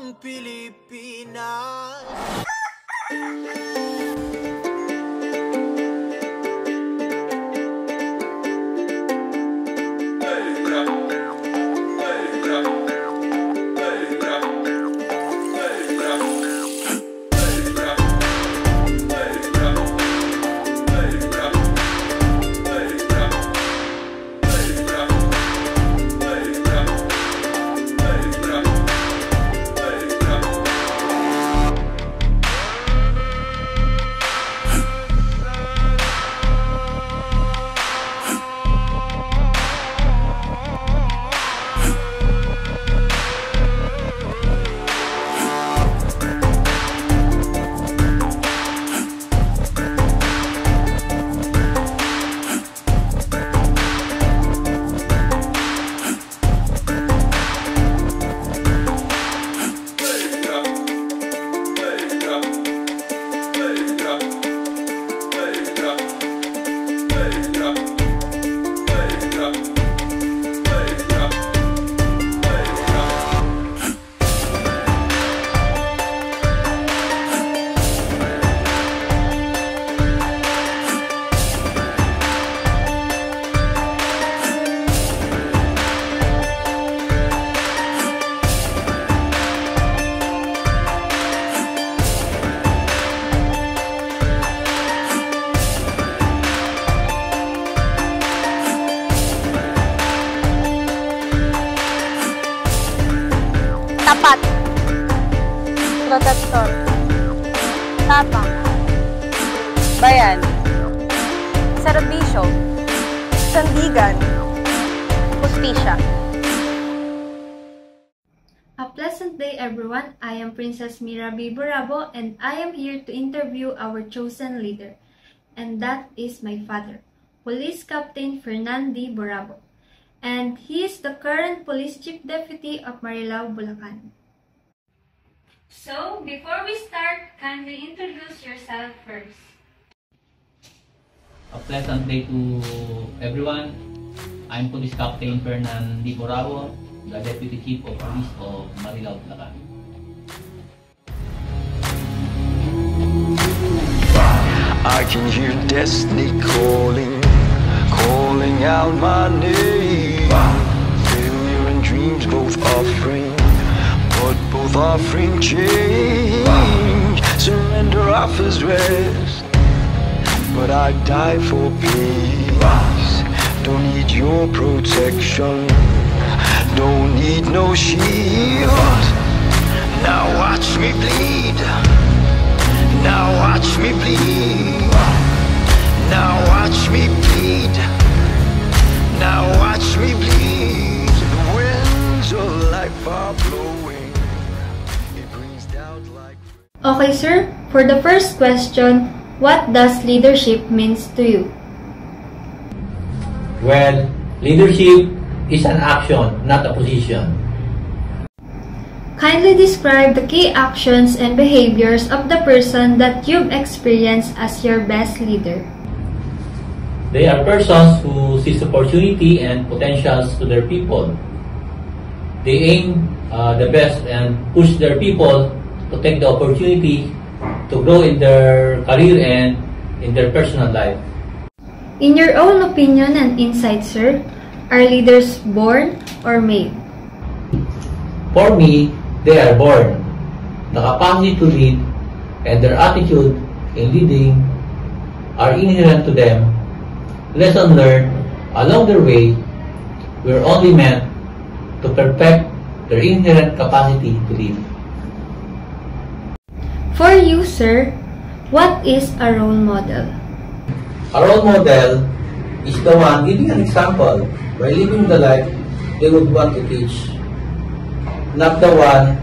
buong Pilipinas. Tapat, protektor, tapang, bayan, serbisyo, sandigan, hustisya. A pleasant day everyone, I am Princess Mira B. Borabo and I am here to interview our chosen leader. And that is my father, Police Captain Fernando Borabo. And he is the current Police Chief Deputy of Marilao, Bulacan. So, before we start, kindly introduce yourself first. A pleasant day to everyone. I'm Police Captain Fernando Borabo, the Deputy Chief of Police of Marilao, Bulacan. I can hear destiny calling out my name. Failure and dreams both offering, but both offering change. Surrender offers rest, but I die for peace. Don't need your protection, don't need no shield. Now watch me bleed, now watch me bleed, now watch me bleed, now watch me bleed. The winds of life are blowing, it brings down like... Okay sir, for the first question, what does leadership means to you? Well, leadership is an action, not a position. Kindly describe the key actions and behaviors of the person that you've experienced as your best leader. They are persons who seize opportunity and potentials to their people. They aim the best and push their people to take the opportunity to grow in their career and in their personal life. In your own opinion and insight, sir, are leaders born or made? For me, they are born. The capacity to lead and their attitude in leading are inherent to them. Lesson learned along their way were only meant to perfect their inherent capacity to lead. For you, sir, what is a role model? A role model is the one giving an example by living the life they would want to teach, not the one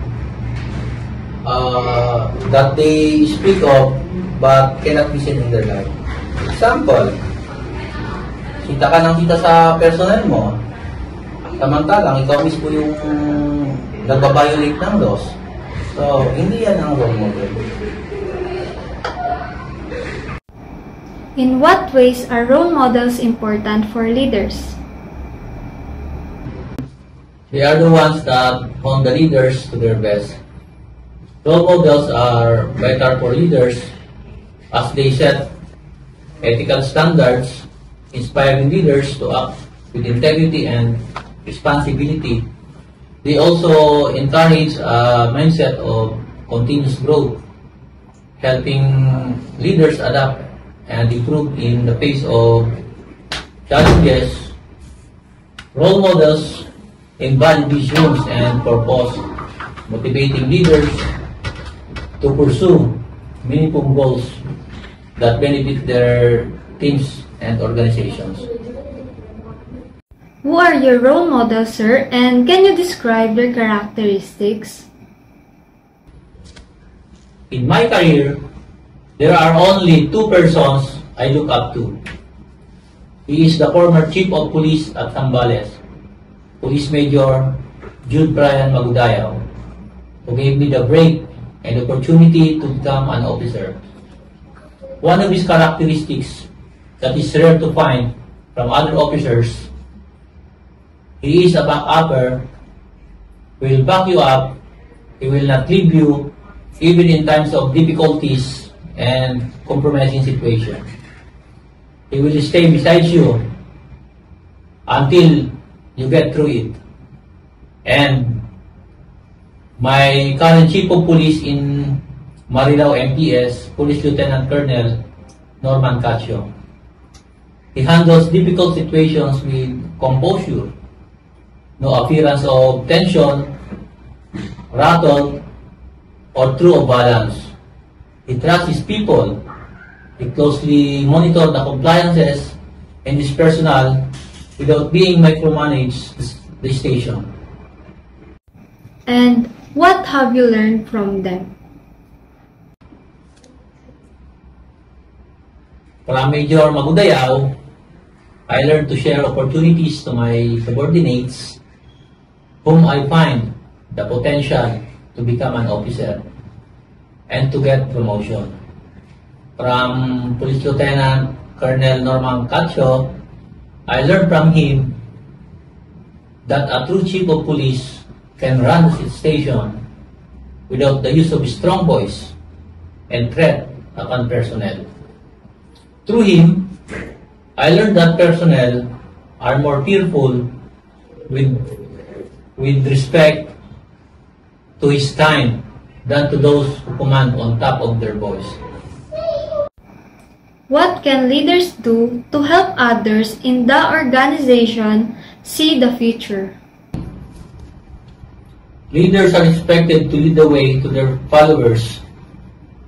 that they speak of but cannot be seen in their life. Example, kita ka ng kita sa personal mo, samantalang ikaw mismo yung nagbabiolate ng laws. So, hindi yan ang role model. In what ways are role models important for leaders? They are the ones that hone the leaders to their best. Role models are vital for leaders as they set ethical standards, inspiring leaders to act with integrity and responsibility. They also encourage a mindset of continuous growth, helping leaders adapt and improve in the face of challenges. Role models embody visions and purpose, motivating leaders to pursue meaningful goals that benefit their teams and organizations. Who are your role models, sir, and can you describe their characteristics? In my career, there are only two persons I look up to. He is the former Chief of Police at Zambales, Police Major Jude Brian Magudayaw, who gave me the break and opportunity to become an officer. One of his characteristics that is rare to find from other officers, he is a back-upper, will back you up, he will not leave you even in times of difficulties and compromising situations. He will stay beside you until you get through it. And my current Chief of Police in Marilao MPS, Police Lieutenant Colonel Norman Cacho. He handles difficult situations with composure, no appearance of tension, rattle, or true of balance. He trusts his people. He closely monitors the compliances and his personnel without being micromanaged the station. And what have you learned from them? From Major Magudayaw, I learned to share opportunities to my subordinates whom I find the potential to become an officer and to get promotion. From Police Lieutenant Colonel Norman Cacho, I learned from him that a true Chief of Police can run his station without the use of strong voice and threat upon personnel. Through him, I learned that personnel are more fearful with respect to his time than to those who command on top of their voice. What can leaders do to help others in the organization see the future? Leaders are expected to lead the way to their followers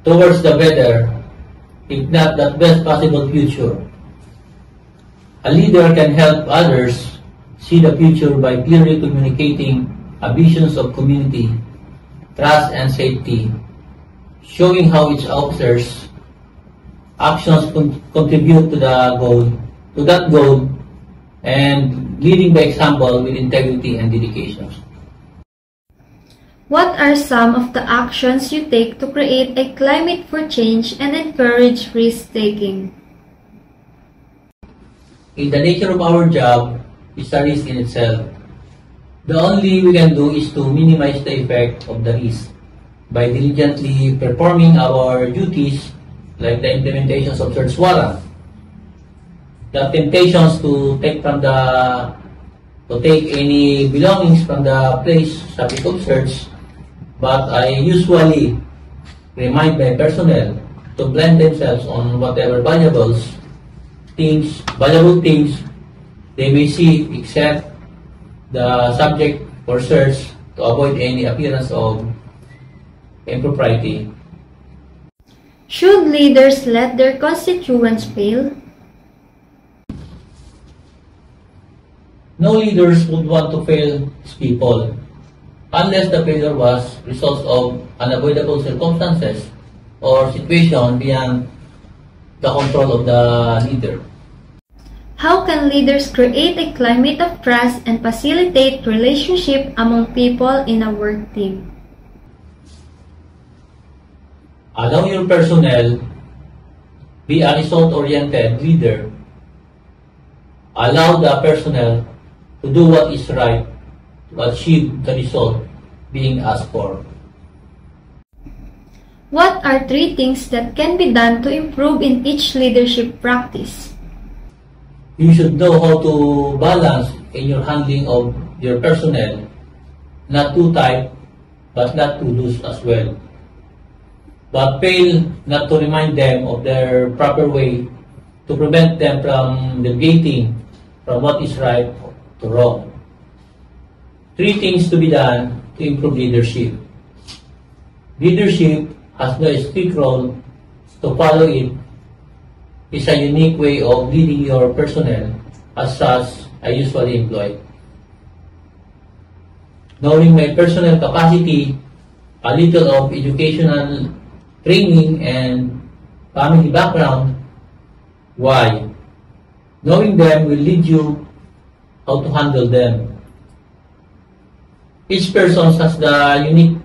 towards the better, if not the best possible future. A leader can help others see the future by clearly communicating a vision of community, trust, and safety, showing how each officer's actions contribute to that goal, and leading by example with integrity and dedication. What are some of the actions you take to create a climate for change and encourage risk-taking? In the nature of our job, it's a risk in itself. The only we can do is to minimize the effect of the risk by diligently performing our duties like the implementations of search warrant. The temptations to take any belongings from the place subject of search, but I usually remind my personnel to blend themselves on whatever valuable things they may see except the subject for search to avoid any appearance of impropriety. Should leaders let their constituents fail? No leaders would want to fail his people unless the failure was result of unavoidable circumstances or situation beyond the control of the leader. How can leaders create a climate of trust and facilitate relationship among people in a work team? Allow your personnel, be a result-oriented leader. Allow the personnel to do what is right to achieve the result being asked for. What are 3 things that can be done to improve in each leadership practice? You should know how to balance in your handling of your personnel, not too tight, but not too loose as well. But fail not to remind them of their proper way to prevent them from deviating from what is right to wrong. 3 things to be done to improve leadership. Leadership has no strict role to follow it. It's a unique way of leading your personnel, as such I usually employ. Knowing my personal capacity, a little of educational training and family background. Why? Knowing them will lead you how to handle them. Each person has the unique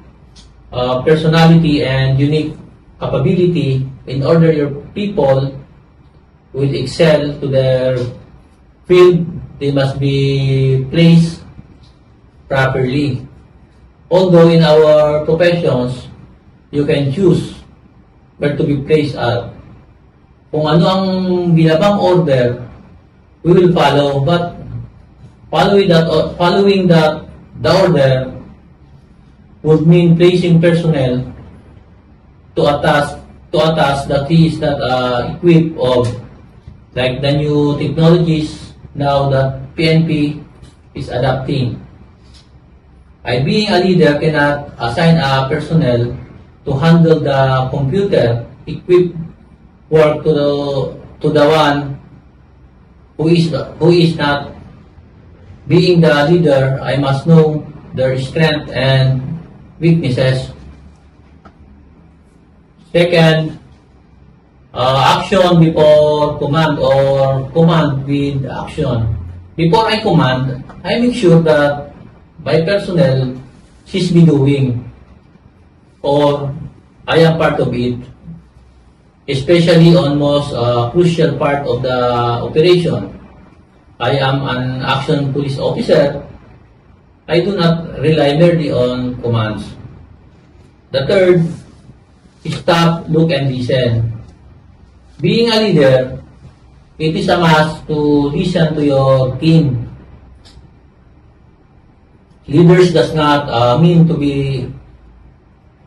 personality and unique capability. In order your people will excel to their field, they must be placed properly. Although in our professions, you can choose where to be placed at. Kung ano ang ginabang order, we will follow, but following that the order would mean placing personnel to a task that he is not equipped of, like the new technologies now that PNP is adapting. I, being a leader, cannot assign a personnel to handle the computer equipped work to the one who is not. Being the leader, I must know their strength and weaknesses. Second, action before command, or command with action. Before I command, I make sure that my personnel sees me doing, or I am part of it, especially on most crucial part of the operation. I am an action police officer. I do not rely merely on commands. The third, stop, look, and listen. Being a leader, it is a must to listen to your team. Leaders does not mean to be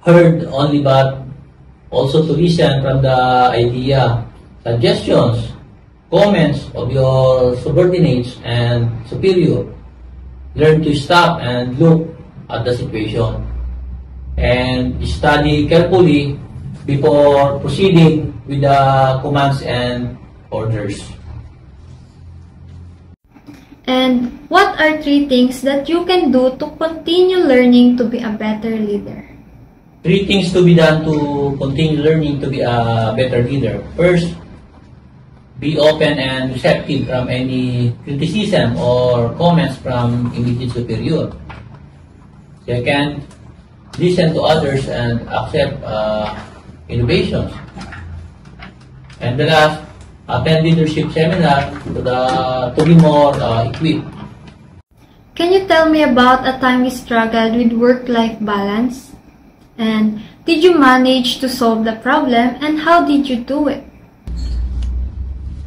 heard only, but also to listen from the idea, suggestions, comments of your subordinates and superior. Learn to stop and look at the situation and study carefully before proceeding with the commands and orders. And what are 3 things that you can do to continue learning to be a better leader? 3 things to be done to continue learning to be a better leader. First, be open and receptive from any criticism or comments from immediate superior. Second, listen to others and accept innovations. And the last, attend leadership seminar to be more equipped. Can you tell me about a time you struggled with work-life balance? And did you manage to solve the problem, and how did you do it?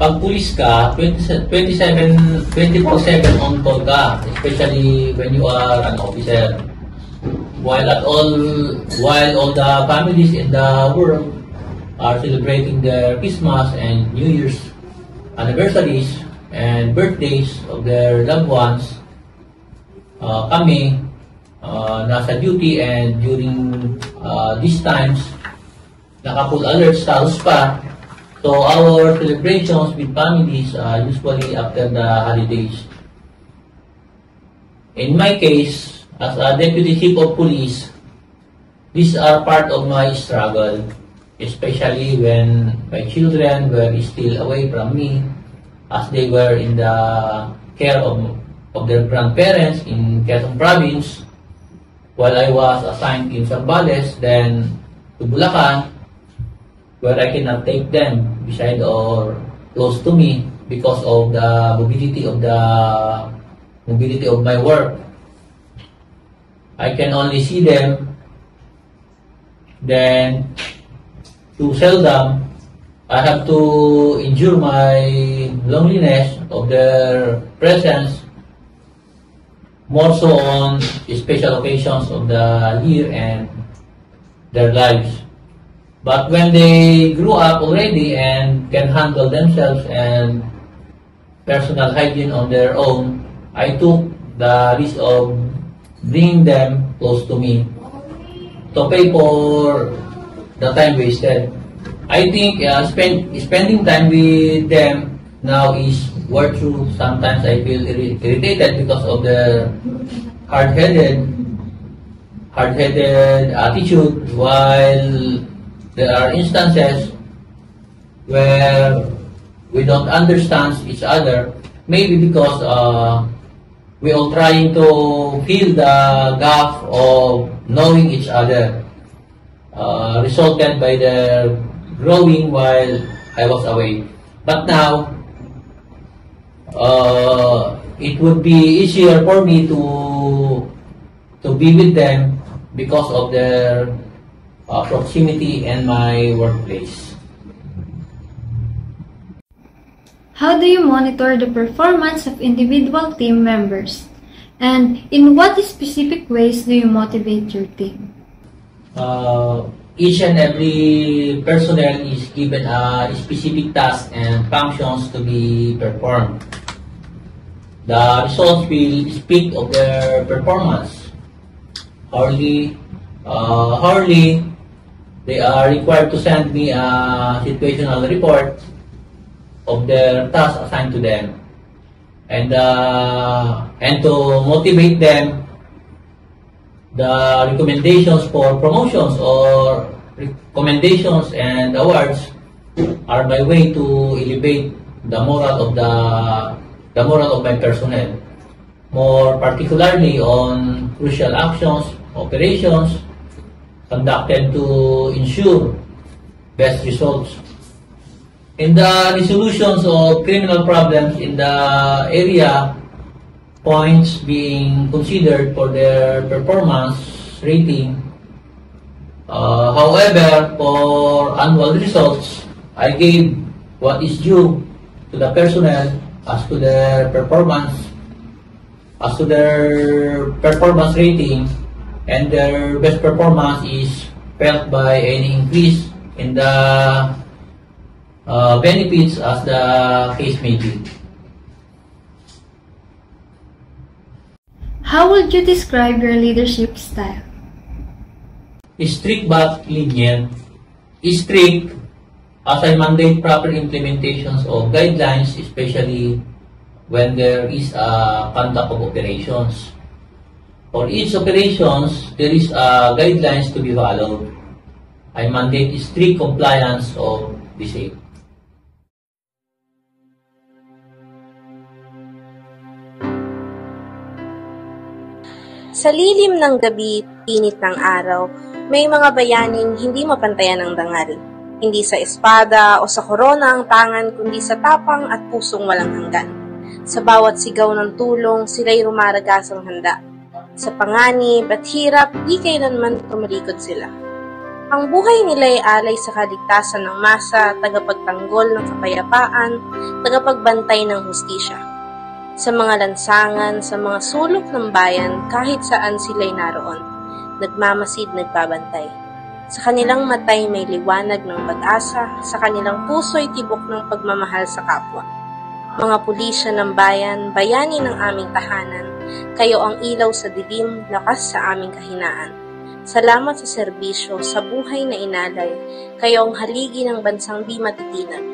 Pag pulis ka, 24/7 on call ka, especially when you are an officer. While all the families in the world are celebrating their Christmas and New Year's anniversaries and birthdays of their loved ones, kami nasa duty, and during these times, naka-full alert status pa. So our celebrations with families are usually after the holidays. In my case, as a deputy chief of police, these are part of my struggle, especially when my children were still away from me, as they were in the care of their grandparents in Quezon Province, while I was assigned in Zambales, then to Bulacan, where I cannot take them beside or close to me because of the mobility of my work. I can only see them. Then too seldom. I have to endure my loneliness of their presence, more so on special occasions of the year and their lives. But when they grew up already and can handle themselves and personal hygiene on their own, I took the risk of bringing them close to me to pay for the time wasted. I think spending time with them now is worth through. Sometimes I feel irritated because of the hard-headed attitude, while there are instances where we don't understand each other, maybe because we are trying to fill the gap of knowing each other, resulted by their growing while I was away. But now, it would be easier for me to be with them because of their proximity and my workplace. How do you monitor the performance of individual team members? And in what specific ways do you motivate your team? Each and every personnel is given a specific task and functions to be performed. The results will speak of their performance. Hourly, they are required to send me a situational report of their tasks assigned to them, and to motivate them, the recommendations for promotions or recommendations and awards are my way to elevate the moral of my personnel, more particularly on crucial actions, operations conducted to ensure best results. In the resolutions of criminal problems in the area, points being considered for their performance rating. However, for annual results, I gave what is due to the personnel as to their performance rating, and their best performance is felt by any increase in the benefits as the case may be. How would you describe your leadership style? Strict but lenient. Strict as I mandate proper implementations of guidelines, especially when there is a conduct of operations. For each operations, there is guidelines to be followed. I mandate strict compliance of the same. Sa lilim ng gabi, init ng araw, may mga bayaning hindi mapantayan ng dangal. Hindi sa espada o sa korona ang tangan, kundi sa tapang at pusong walang hanggan. Sa bawat sigaw ng tulong, sila'y rumaragasang handa. Sa panganib at hirap, di kailanman tumalikod sila. Ang buhay nila'y alay sa kaligtasan ng masa, tagapagtanggol ng kapayapaan, tagapagbantay ng hustisya. Sa mga lansangan, sa mga sulok ng bayan, kahit saan sila'y naroon, nagmamasid, nagbabantay. Sa kanilang matay may liwanag ng pag-asa, sa kanilang puso'y tibok ng pagmamahal sa kapwa. Mga pulisya ng bayan, bayani ng aming tahanan, kayo ang ilaw sa dilim, lakas sa aming kahinaan. Salamat sa serbisyo, sa buhay na inalay, kayo ang haligi ng bansang di matitinan.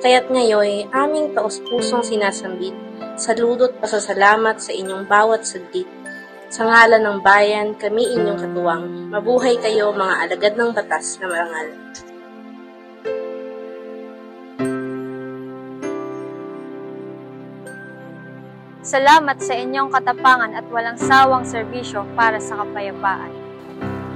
Kaya't ngayon, aming taos-pusong sinasambit, saludo't pasasalamat sa inyong bawat saglit. Sa ngalan ng bayan, kami inyong katuwang. Mabuhay kayo, mga alagad ng batas na marangal. Salamat sa inyong katapangan at walang sawang serbisyo para sa kapayapaan.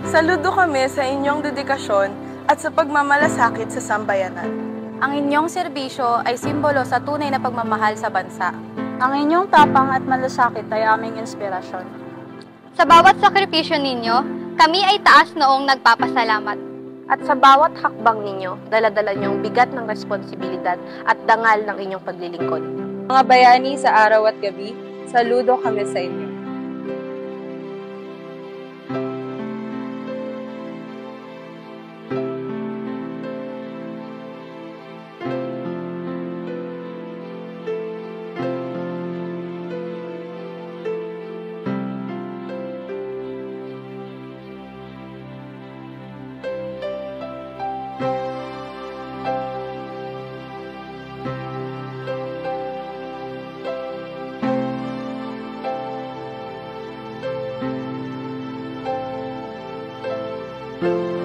Saludo kami sa inyong dedikasyon at sa pagmamalasakit sa sambayanan. Ang inyong serbisyo ay simbolo sa tunay na pagmamahal sa bansa. Ang inyong tapang at malasakit ay aming inspirasyon. Sa bawat sakripisyo ninyo, kami ay taas noong nagpapasalamat. At sa bawat hakbang ninyo, dala-dala niyong bigat ng responsibilidad at dangal ng inyong paglilingkod. Mga bayani sa araw at gabi, saludo kami sa inyo. Thank you.